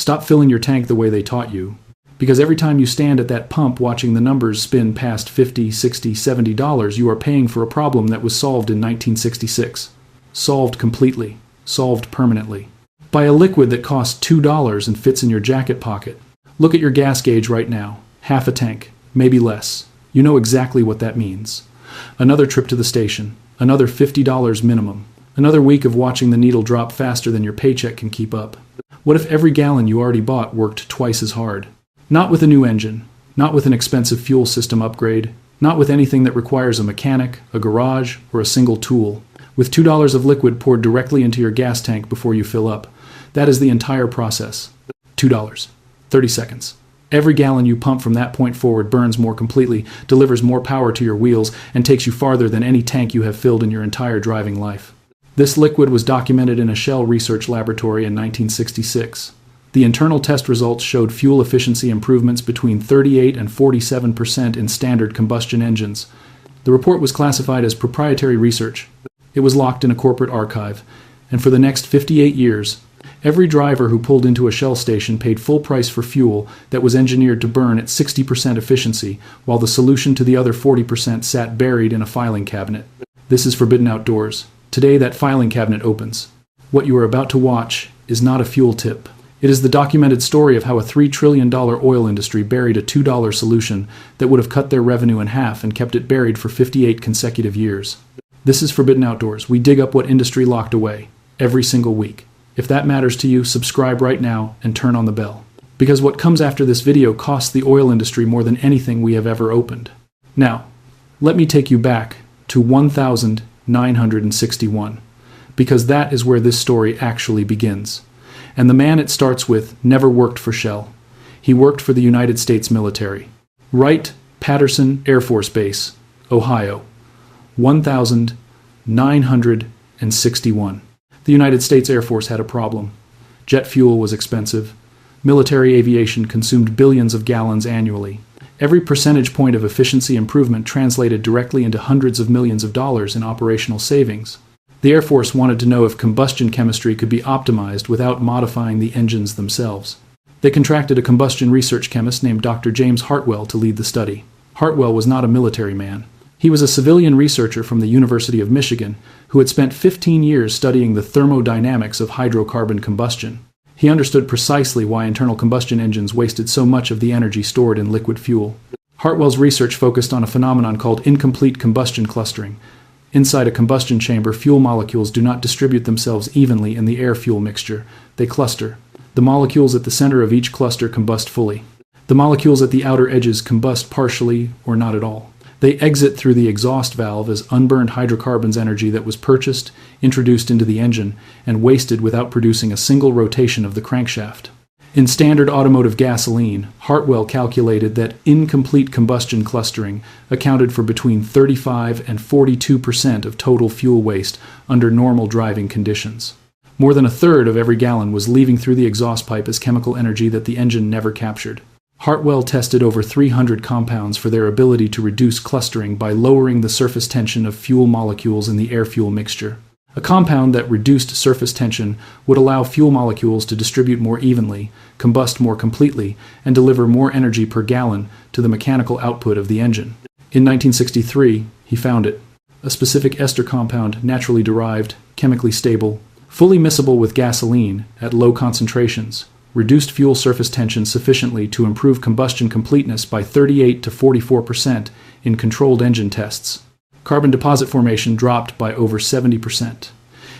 Stop filling your tank the way they taught you. Because every time you stand at that pump watching the numbers spin past $50, $60, $70, you are paying for a problem that was solved in 1966. Solved completely. Solved permanently. Buy a liquid that costs $2 and fits in your jacket pocket. Look at your gas gauge right now. Half a tank. Maybe less. You know exactly what that means. Another trip to the station. Another $50 minimum. Another week of watching the needle drop faster than your paycheck can keep up. What if every gallon you already bought worked twice as hard? Not with a new engine, not with an expensive fuel system upgrade, not with anything that requires a mechanic, a garage, or a single tool. With $2 of liquid poured directly into your gas tank before you fill up. That is the entire process. $2. 30 seconds. Every gallon you pump from that point forward burns more completely, delivers more power to your wheels, and takes you farther than any tank you have filled in your entire driving life. This liquid was documented in a Shell research laboratory in 1966. The internal test results showed fuel efficiency improvements between 38 and 47% in standard combustion engines. The report was classified as proprietary research. It was locked in a corporate archive, and for the next 58 years, every driver who pulled into a Shell station paid full price for fuel that was engineered to burn at 60% efficiency, while the solution to the other 40% sat buried in a filing cabinet. This is forbidden outdoors. Today that filing cabinet opens. What you are about to watch is not a fuel tip. It is the documented story of how a $3 trillion oil industry buried a $2 solution that would have cut their revenue in half and kept it buried for 58 consecutive years. This is Forbidden Outdoors. We dig up what industry locked away, every single week. If that matters to you, subscribe right now and turn on the bell. Because what comes after this video costs the oil industry more than anything we have ever opened. Now, let me take you back to 1961, because that is where this story actually begins. And the man it starts with never worked for Shell. He worked for the United States military. Wright-Patterson Air Force Base, Ohio. 1961. The United States Air Force had a problem. Jet fuel was expensive. Military aviation consumed billions of gallons annually. Every percentage point of efficiency improvement translated directly into hundreds of millions of dollars in operational savings. The Air Force wanted to know if combustion chemistry could be optimized without modifying the engines themselves. They contracted a combustion research chemist named Dr. James Hartwell to lead the study. Hartwell was not a military man. He was a civilian researcher from the University of Michigan who had spent 15 years studying the thermodynamics of hydrocarbon combustion. He understood precisely why internal combustion engines wasted so much of the energy stored in liquid fuel. Hartwell's research focused on a phenomenon called incomplete combustion clustering. Inside a combustion chamber, fuel molecules do not distribute themselves evenly in the air-fuel mixture. They cluster. The molecules at the center of each cluster combust fully. The molecules at the outer edges combust partially or not at all. They exit through the exhaust valve as unburned hydrocarbons energy that was purchased, introduced into the engine, and wasted without producing a single rotation of the crankshaft. In standard automotive gasoline, Hartwell calculated that incomplete combustion clustering accounted for between 35 and 42% of total fuel waste under normal driving conditions. More than a third of every gallon was leaving through the exhaust pipe as chemical energy that the engine never captured. Hartwell tested over 300 compounds for their ability to reduce clustering by lowering the surface tension of fuel molecules in the air-fuel mixture. A compound that reduced surface tension would allow fuel molecules to distribute more evenly, combust more completely, and deliver more energy per gallon to the mechanical output of the engine. In 1963, he found it. A specific ester compound, naturally derived, chemically stable, fully miscible with gasoline at low concentrations, reduced fuel surface tension sufficiently to improve combustion completeness by 38 to 44% in controlled engine tests. Carbon deposit formation dropped by over 70%.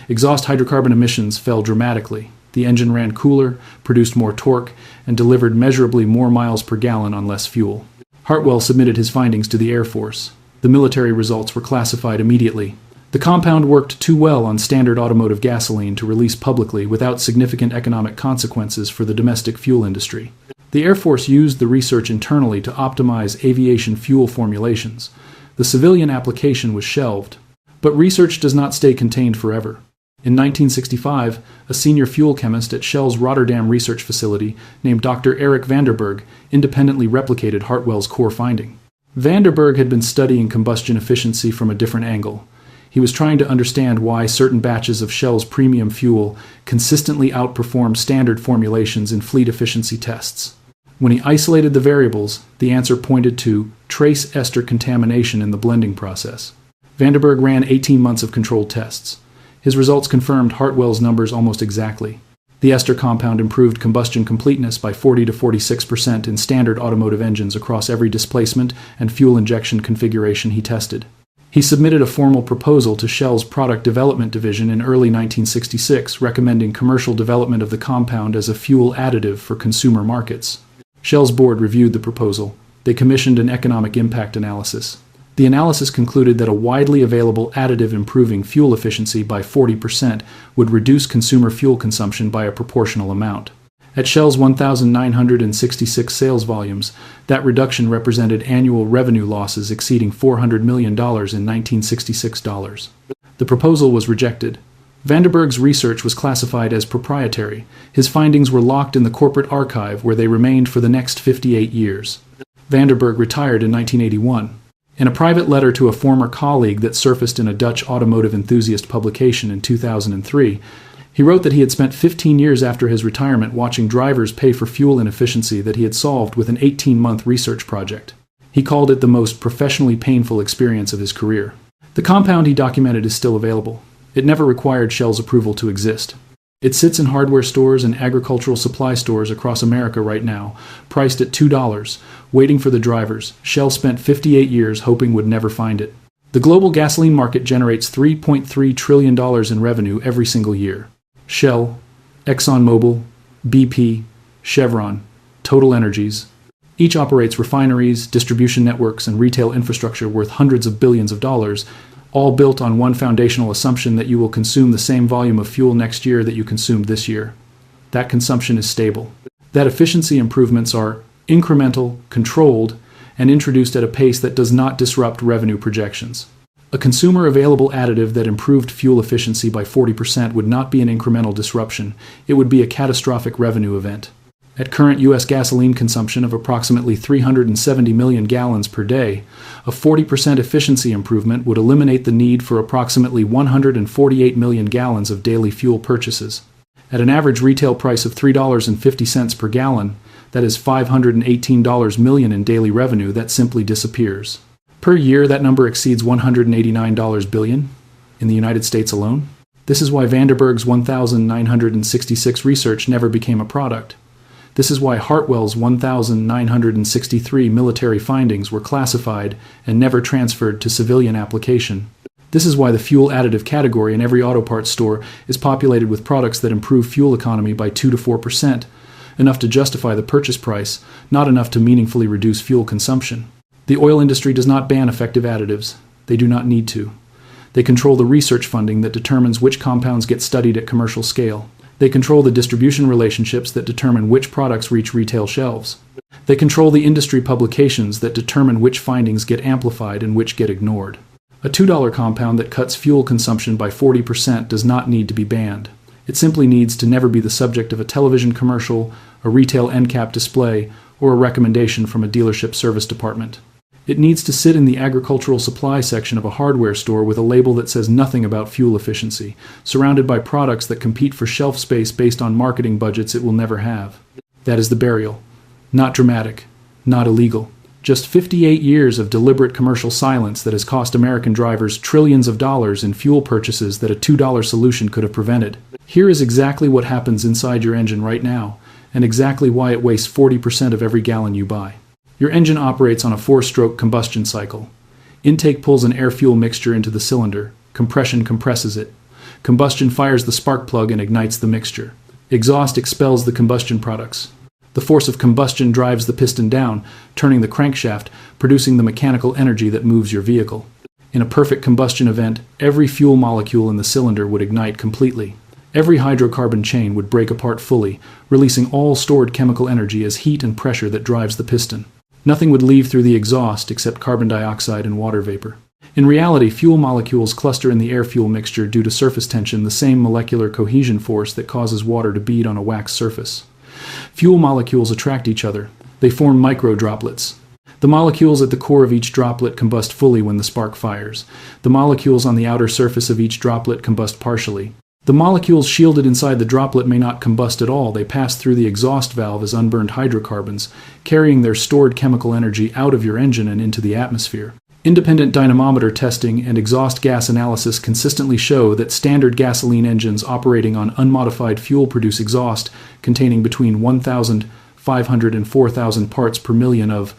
Exhaust hydrocarbon emissions fell dramatically. The engine ran cooler, produced more torque, and delivered measurably more miles per gallon on less fuel. Hartwell submitted his findings to the Air Force. The military results were classified immediately. The compound worked too well on standard automotive gasoline to release publicly without significant economic consequences for the domestic fuel industry. The Air Force used the research internally to optimize aviation fuel formulations. The civilian application was shelved. But research does not stay contained forever. In 1965, a senior fuel chemist at Shell's Rotterdam research facility named Dr. Eric Vanderberg independently replicated Hartwell's core finding. Vanderberg had been studying combustion efficiency from a different angle. He was trying to understand why certain batches of Shell's premium fuel consistently outperformed standard formulations in fleet efficiency tests. When he isolated the variables, the answer pointed to trace ester contamination in the blending process. Vanderburg ran 18 months of controlled tests. His results confirmed Hartwell's numbers almost exactly. The ester compound improved combustion completeness by 40 to 46% in standard automotive engines across every displacement and fuel injection configuration he tested. He submitted a formal proposal to Shell's Product Development Division in early 1966 recommending commercial development of the compound as a fuel additive for consumer markets. Shell's board reviewed the proposal. They commissioned an economic impact analysis. The analysis concluded that a widely available additive improving fuel efficiency by 40% would reduce consumer fuel consumption by a proportional amount. At Shell's 1,966 sales volumes, that reduction represented annual revenue losses exceeding $400 million in 1966 dollars. The proposal was rejected. Vanderburg's research was classified as proprietary. His findings were locked in the corporate archive where they remained for the next 58 years. Vanderburg retired in 1981. In a private letter to a former colleague that surfaced in a Dutch automotive enthusiast publication in 2003, he wrote that he had spent 15 years after his retirement watching drivers pay for fuel inefficiency that he had solved with an 18-month research project. He called it the most professionally painful experience of his career. The compound he documented is still available. It never required Shell's approval to exist. It sits in hardware stores and agricultural supply stores across America right now, priced at $2, waiting for the drivers Shell spent 58 years hoping would never find it. The global gasoline market generates $3.3 trillion in revenue every single year. Shell, ExxonMobil, BP, Chevron, Total Energies. Each operates refineries, distribution networks, and retail infrastructure worth hundreds of billions of dollars, all built on one foundational assumption that you will consume the same volume of fuel next year that you consumed this year. That consumption is stable. That efficiency improvements are incremental, controlled, and introduced at a pace that does not disrupt revenue projections. A consumer-available additive that improved fuel efficiency by 40% would not be an incremental disruption, it would be a catastrophic revenue event. At current U.S. gasoline consumption of approximately 370 million gallons per day, a 40% efficiency improvement would eliminate the need for approximately 148 million gallons of daily fuel purchases. At an average retail price of $3.50 per gallon, that is $518 million in daily revenue that simply disappears. Per year, that number exceeds $189 billion in the United States alone. This is why Vanderburg's 1,966 research never became a product. This is why Hartwell's 1,963 military findings were classified and never transferred to civilian application. This is why the fuel additive category in every auto parts store is populated with products that improve fuel economy by 2 to 4%, enough to justify the purchase price, not enough to meaningfully reduce fuel consumption. The oil industry does not ban effective additives. They do not need to. They control the research funding that determines which compounds get studied at commercial scale. They control the distribution relationships that determine which products reach retail shelves. They control the industry publications that determine which findings get amplified and which get ignored. A $2 compound that cuts fuel consumption by 40% does not need to be banned. It simply needs to never be the subject of a television commercial, a retail end cap display, or a recommendation from a dealership service department. It needs to sit in the agricultural supply section of a hardware store with a label that says nothing about fuel efficiency, surrounded by products that compete for shelf space based on marketing budgets it will never have. That is the burial. Not dramatic, not illegal. Just 58 years of deliberate commercial silence that has cost American drivers trillions of dollars in fuel purchases that a $2 solution could have prevented. Here is exactly what happens inside your engine right now, and exactly why it wastes 40% of every gallon you buy. Your engine operates on a 4-stroke combustion cycle. Intake pulls an air-fuel mixture into the cylinder. Compression compresses it. Combustion fires the spark plug and ignites the mixture. Exhaust expels the combustion products. The force of combustion drives the piston down, turning the crankshaft, producing the mechanical energy that moves your vehicle. In a perfect combustion event, every fuel molecule in the cylinder would ignite completely. Every hydrocarbon chain would break apart fully, releasing all stored chemical energy as heat and pressure that drives the piston. Nothing would leave through the exhaust except carbon dioxide and water vapor. In reality, fuel molecules cluster in the air-fuel mixture due to surface tension, the same molecular cohesion force that causes water to bead on a wax surface. Fuel molecules attract each other. They form microdroplets. The molecules at the core of each droplet combust fully when the spark fires. The molecules on the outer surface of each droplet combust partially. The molecules shielded inside the droplet may not combust at all. They pass through the exhaust valve as unburned hydrocarbons, carrying their stored chemical energy out of your engine and into the atmosphere. Independent dynamometer testing and exhaust gas analysis consistently show that standard gasoline engines operating on unmodified fuel produce exhaust containing between 1,500 and 4,000 parts per million of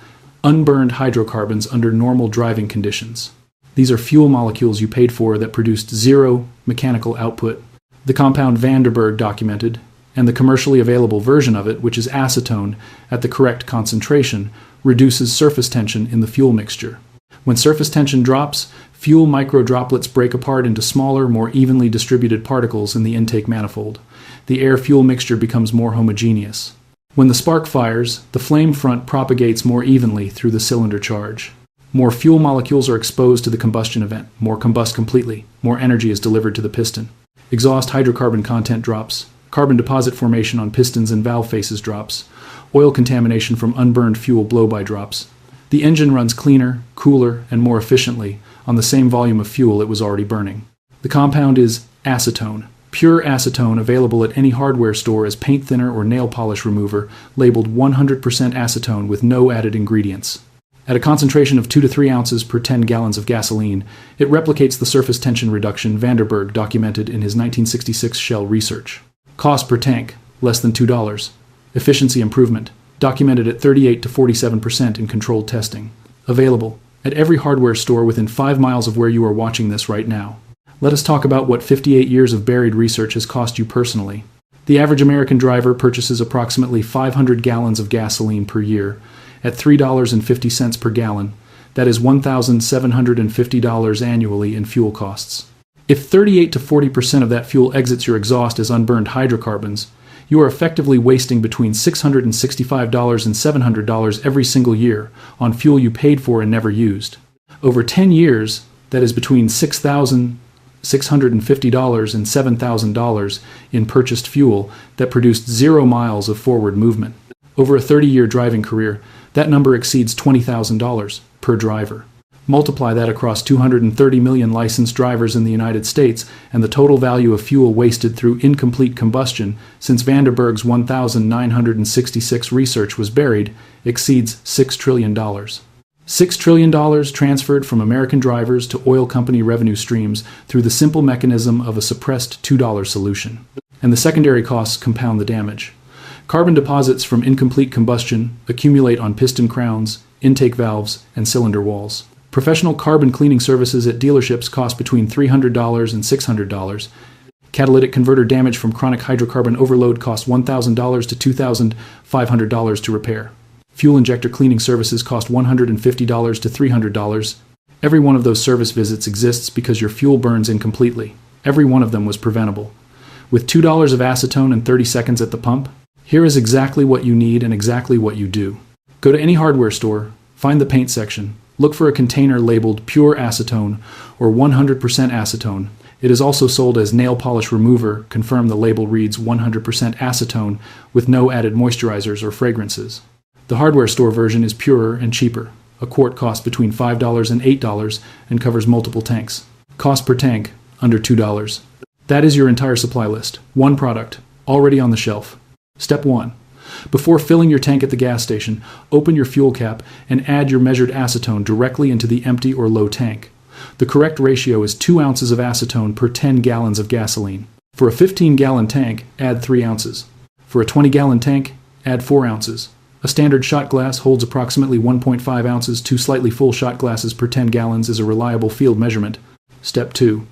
unburned hydrocarbons under normal driving conditions. These are fuel molecules you paid for that produced zero mechanical output. The compound Vanderburg documented, and the commercially available version of it, which is acetone, at the correct concentration, reduces surface tension in the fuel mixture. When surface tension drops, fuel microdroplets break apart into smaller, more evenly distributed particles in the intake manifold. The air-fuel mixture becomes more homogeneous. When the spark fires, the flame front propagates more evenly through the cylinder charge. More fuel molecules are exposed to the combustion event. More combust completely. More energy is delivered to the piston. Exhaust hydrocarbon content drops. Carbon deposit formation on pistons and valve faces drops. Oil contamination from unburned fuel blow-by drops. The engine runs cleaner, cooler, and more efficiently on the same volume of fuel it was already burning. The compound is acetone. Pure acetone available at any hardware store as paint thinner or nail polish remover, labeled 100% acetone with no added ingredients. At a concentration of 2 to 3 ounces per 10 gallons of gasoline, it replicates the surface tension reduction Vanderburg documented in his 1966 Shell research. Cost per tank, less than $2. Efficiency improvement, documented at 38 to 47% in controlled testing. Available at every hardware store within 5 miles of where you are watching this right now. Let us talk about what 58 years of buried research has cost you personally. The average American driver purchases approximately 500 gallons of gasoline per year, at $3.50 per gallon. That is $1,750 annually in fuel costs. If 38 to 40% of that fuel exits your exhaust as unburned hydrocarbons, you are effectively wasting between $665 and $700 every single year on fuel you paid for and never used. Over 10 years, that is between $6,650 and $7,000 in purchased fuel that produced 0 miles of forward movement. Over a 30-year driving career, that number exceeds $20,000 per driver. Multiply that across 230 million licensed drivers in the United States, and the total value of fuel wasted through incomplete combustion since Vanderburg's 1966 research was buried exceeds $6 trillion. $6 trillion transferred from American drivers to oil company revenue streams through the simple mechanism of a suppressed $2 solution. And the secondary costs compound the damage. Carbon deposits from incomplete combustion accumulate on piston crowns, intake valves, and cylinder walls. Professional carbon cleaning services at dealerships cost between $300 and $600. Catalytic converter damage from chronic hydrocarbon overload costs $1,000 to $2,500 to repair. Fuel injector cleaning services cost $150 to $300. Every one of those service visits exists because your fuel burns incompletely. Every one of them was preventable. With $2 of acetone and 30 seconds at the pump, here is exactly what you need and exactly what you do. Go to any hardware store, find the paint section, look for a container labeled pure acetone or 100% acetone. It is also sold as nail polish remover. Confirm the label reads 100% acetone with no added moisturizers or fragrances. The hardware store version is purer and cheaper. A quart costs between $5 and $8 and covers multiple tanks. Cost per tank, under $2. That is your entire supply list. One product, already on the shelf. Step 1. Before filling your tank at the gas station, open your fuel cap and add your measured acetone directly into the empty or low tank. The correct ratio is 2 ounces of acetone per 10 gallons of gasoline. For a 15-gallon tank, add 3 ounces. For a 20-gallon tank, add 4 ounces. A standard shot glass holds approximately 1.5 ounces. 2 slightly full shot glasses per 10 gallons is a reliable field measurement. Step 2.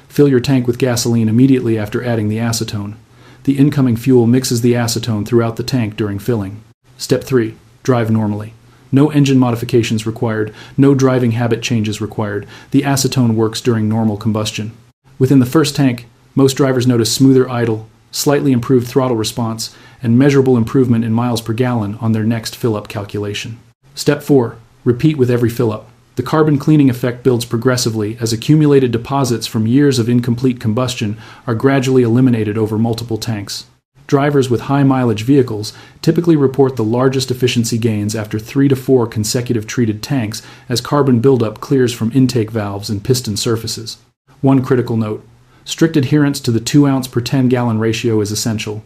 Fill your tank with gasoline immediately after adding the acetone. The incoming fuel mixes the acetone throughout the tank during filling. Step 3. Drive normally. No engine modifications required, no driving habit changes required. The acetone works during normal combustion. Within the first tank, most drivers notice smoother idle, slightly improved throttle response, and measurable improvement in miles per gallon on their next fill-up calculation. Step 4. Repeat with every fill-up. The carbon cleaning effect builds progressively as accumulated deposits from years of incomplete combustion are gradually eliminated over multiple tanks. Drivers with high-mileage vehicles typically report the largest efficiency gains after 3 to 4 consecutive treated tanks as carbon buildup clears from intake valves and piston surfaces. One critical note: strict adherence to the 2 ounce per 10 gallon ratio is essential.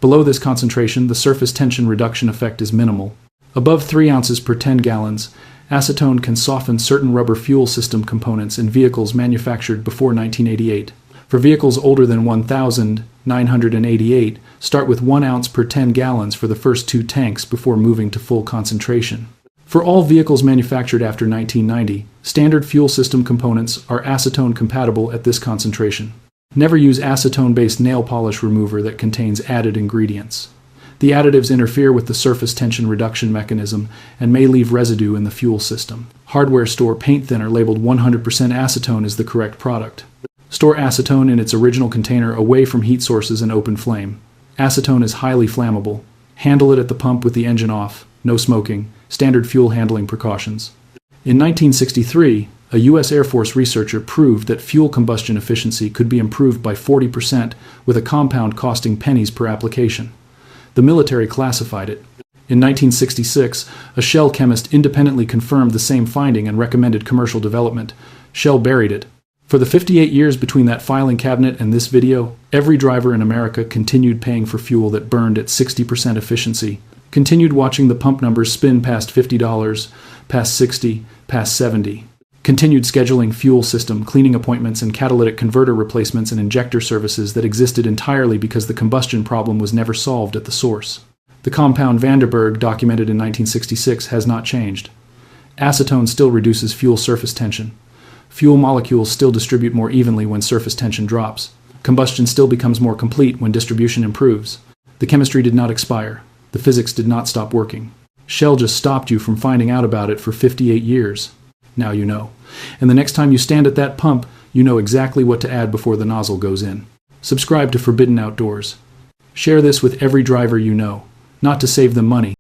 Below this concentration, the surface tension reduction effect is minimal. Above 3 ounces per 10 gallons, acetone can soften certain rubber fuel system components in vehicles manufactured before 1988. For vehicles older than 1,988, start with 1 ounce per 10 gallons for the first 2 tanks before moving to full concentration. For all vehicles manufactured after 1990, standard fuel system components are acetone compatible at this concentration. Never use acetone-based nail polish remover that contains added ingredients. The additives interfere with the surface tension reduction mechanism and may leave residue in the fuel system. Hardware store paint thinner labeled 100% acetone is the correct product. Store acetone in its original container away from heat sources and open flame. Acetone is highly flammable. Handle it at the pump with the engine off, no smoking, standard fuel handling precautions. In 1963, a U.S. Air Force researcher proved that fuel combustion efficiency could be improved by 40% with a compound costing pennies per application. The military classified it. In 1966, a Shell chemist independently confirmed the same finding and recommended commercial development. Shell buried it. For the 58 years between that filing cabinet and this video, every driver in America continued paying for fuel that burned at 60% efficiency, continued watching the pump numbers spin past $50, past $60, past $70, continued scheduling fuel system, cleaning appointments, and catalytic converter replacements and injector services that existed entirely because the combustion problem was never solved at the source. The compound Vanderberg, documented in 1966, has not changed. Acetone still reduces fuel surface tension. Fuel molecules still distribute more evenly when surface tension drops. Combustion still becomes more complete when distribution improves. The chemistry did not expire. The physics did not stop working. Shell just stopped you from finding out about it for 58 years. Now you know. And the next time you stand at that pump, you know exactly what to add before the nozzle goes in. Subscribe to Forbidden Outdoors. Share this with every driver you know, not to save them money,